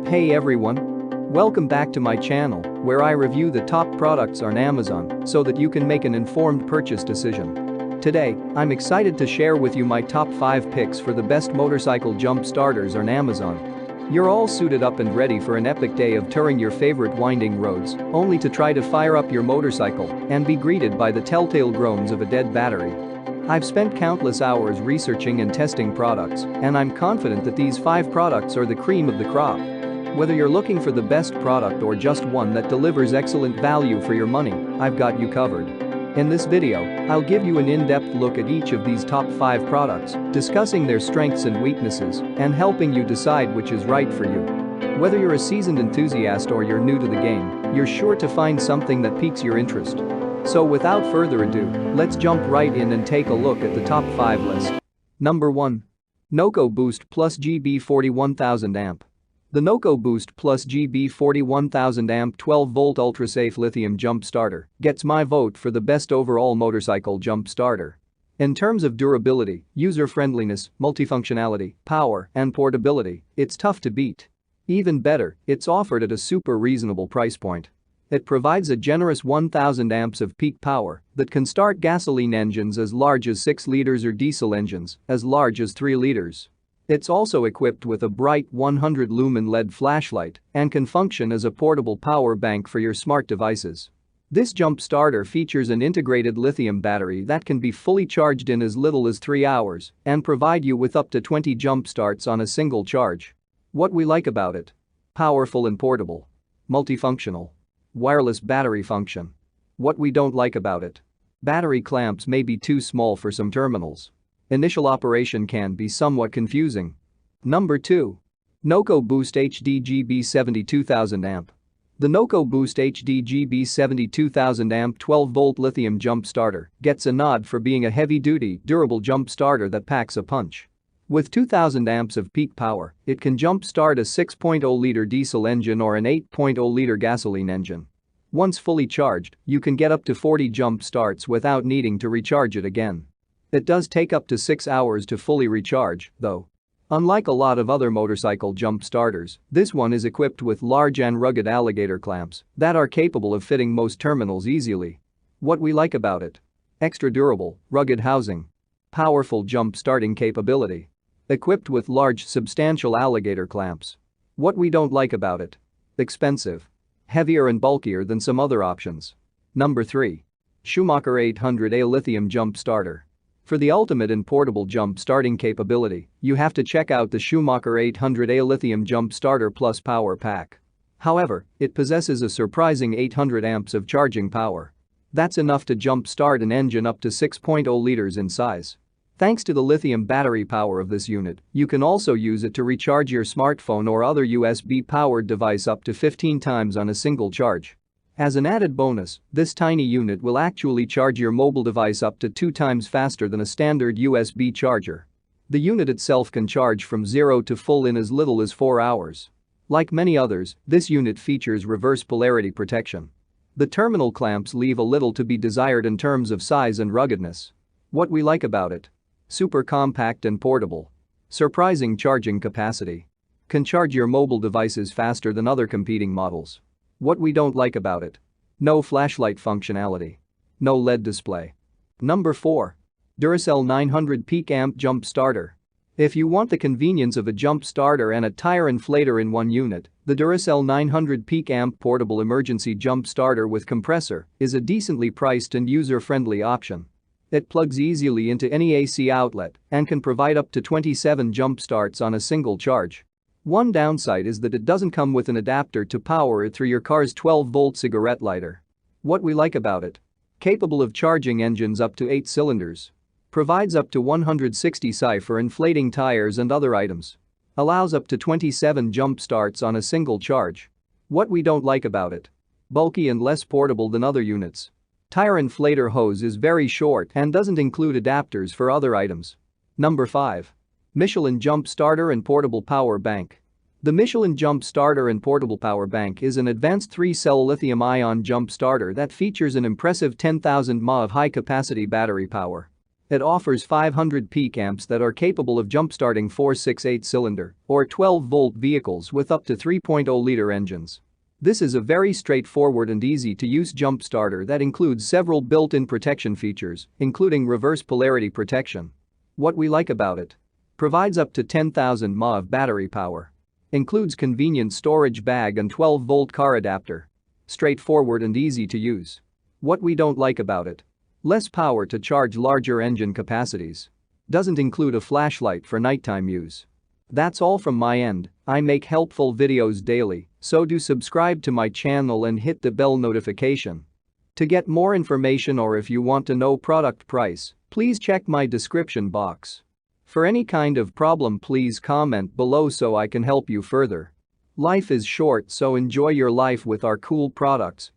Hey everyone! Welcome back to my channel, where I review the top products on Amazon so that you can make an informed purchase decision. Today, I'm excited to share with you my top 5 picks for the best motorcycle jump starters on Amazon. You're all suited up and ready for an epic day of touring your favorite winding roads, only to try to fire up your motorcycle and be greeted by the telltale groans of a dead battery. I've spent countless hours researching and testing products, and I'm confident that these 5 products are the cream of the crop. Whether you're looking for the best product or just one that delivers excellent value for your money, I've got you covered. In this video, I'll give you an in-depth look at each of these top 5 products, discussing their strengths and weaknesses, and helping you decide which is right for you. Whether you're a seasoned enthusiast or you're new to the game, you're sure to find something that piques your interest. So without further ado, let's jump right in and take a look at the top 5 list. Number 1. NOCO Boost Plus GB 41000 amp. The NOCO Boost Plus GB 41000 amp 12-volt ultra-safe lithium jump starter gets my vote for the best overall motorcycle jump starter. In terms of durability, user-friendliness, multifunctionality, power, and portability, it's tough to beat. Even better, it's offered at a super reasonable price point. It provides a generous 1000 amps of peak power that can start gasoline engines as large as 6 liters or diesel engines as large as 3 liters. It's also equipped with a bright 100-lumen LED flashlight and can function as a portable power bank for your smart devices. This jump starter features an integrated lithium battery that can be fully charged in as little as 3 hours and provide you with up to 20 jump starts on a single charge. What we like about it: powerful and portable. Multifunctional. Wireless battery function. What we don't like about it: battery clamps may be too small for some terminals. Initial operation can be somewhat confusing. Number 2. NOCO Boost HDGB 72000 amp. The NOCO Boost HDGB 72000 amp 12-volt lithium jump starter gets a nod for being a heavy-duty, durable jump starter that packs a punch. With 2000 amps of peak power, it can jump-start a 6.0-liter diesel engine or an 8.0-liter gasoline engine. Once fully charged, you can get up to 40 jump starts without needing to recharge it again. It does take up to 6 hours to fully recharge, though. Unlike a lot of other motorcycle jump starters, this one is equipped with large and rugged alligator clamps that are capable of fitting most terminals easily. What we like about it: extra durable, rugged housing. Powerful jump starting capability. Equipped with large, substantial alligator clamps. What we don't like about it: expensive. Heavier and bulkier than some other options. Number 3. Schumacher 800A lithium jump starter. For the ultimate in portable jump starting capability, you have to check out the Schumacher 800A lithium jump starter plus power pack. However, it possesses a surprising 800 amps of charging power. That's enough to jump start an engine up to 6.0 liters in size. Thanks to the lithium battery power of this unit, you can also use it to recharge your smartphone or other USB-powered device up to 15 times on a single charge. As an added bonus, this tiny unit will actually charge your mobile device up to 2 times faster than a standard USB charger. The unit itself can charge from 0 to full in as little as 4 hours. Like many others, this unit features reverse polarity protection. The terminal clamps leave a little to be desired in terms of size and ruggedness. What we like about it: super compact and portable. Surprising charging capacity. Can charge your mobile devices faster than other competing models. What we don't like about it: no flashlight functionality. No LED display. Number 4. Duracel 900 Peak Amp Jump Starter. If you want the convenience of a jump starter and a tire inflator in one unit, the Duracell 900 Peak Amp Portable Emergency Jump Starter with compressor is a decently priced and user-friendly option. It plugs easily into any AC outlet and can provide up to 27 jump starts on a single charge. One downside is that it doesn't come with an adapter to power it through your car's 12-volt cigarette lighter. What we like about it: capable of charging engines up to 8 cylinders. Provides up to 160 psi for inflating tires and other items. Allows up to 27 jump starts on a single charge. What we don't like about it: bulky and less portable than other units. Tire inflator hose is very short and doesn't include adapters for other items. Number 5. Michelin Jump Starter and Portable Power Bank. The Michelin Jump Starter and Portable Power Bank is an advanced 3-cell lithium-ion jump starter that features an impressive 10,000 mAh of high-capacity battery power. It offers 500 peak amps that are capable of jump-starting 4/6/8-cylinder or 12-volt vehicles with up to 3.0-liter engines. This is a very straightforward and easy-to-use jump starter that includes several built-in protection features, including reverse polarity protection. What we like about it: provides up to 10,000 mAh of battery power. Includes convenient storage bag and 12-volt car adapter. Straightforward and easy to use. What we don't like about it: less power to charge larger engine capacities. Doesn't include a flashlight for nighttime use. That's all from my end. I make helpful videos daily, so do subscribe to my channel and hit the bell notification. To get more information or if you want to know product price, please check my description box. For any kind of problem, please comment below so I can help you further. Life is short, so enjoy your life with our cool products.